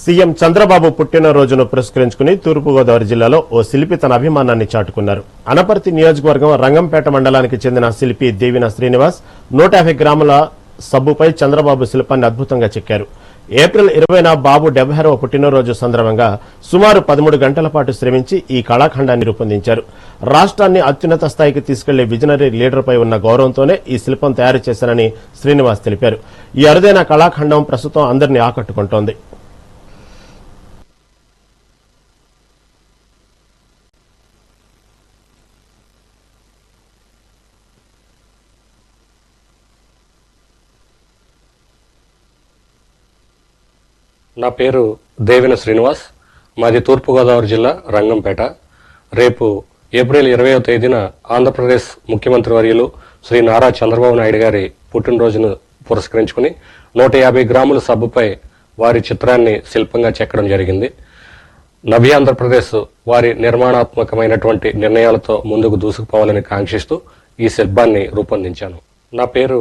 CM Chandrababu పుట్టినరోజును పురస్కరించుకుని తూర్పుగోదావరి జిల్లాలో ఓ శిల్పి తన అభిమానాన్ని చాటుకున్నారు. అనపర్తి నియోజకవర్గం రంగంపేట మండలానికి చెందిన శిల్పి దేవిన శ్రీనివాస్ 150 గ్రాముల సబ్బుపై చంద్రబాబు శిల్పాన్ని అద్భుతంగా చెక్కారు. ఏప్రిల్ 20న బాబు 70వ పుట్టినరోజు సందర్భంగా సుమారు 13 గంటల పాటు శ్రమించి ఈ కళాఖండాన్ని రూపొందించారు. రాష్ట్రాన్ని అత్యున్నత స్థాయికి తీసుకెళ్లే విజనరీ లీడర్పై ఉన్న గౌరవంతోనే ఈ శిల్పం తయారు చేశారని శ్రీనివాస్ తెలిపారు. ఈ అరుదైన కళాఖండం ప్రస్తుతం అందరినీ ఆకట్టుకుంటోంది. నా పేరు దేవిన శ్రీనివాస్. మాది తూర్పుగోదావరి జిల్లా రంగంపేట. రేపు ఏప్రిల్ 20వ తేదీన ఆంధ్రప్రదేశ్ ముఖ్యమంత్రి వర్యులు శ్రీ నారా చంద్రబాబు నాయుడు గారి పుట్టినరోజును పురస్కరించుకుని 150 గ్రాముల సబ్బుపై వారి చిత్రాన్ని శిల్పంగా చెక్కడం జరిగింది. నవ్య ఆంధ్రప్రదేశ్ వారి నిర్మాణాత్మకమైనటువంటి నిర్ణయాలతో ముందుకు దూసుకుపోవాలని కాంక్షిస్తూ ఈ శిల్పాన్ని రూపొందించాను. నా పేరు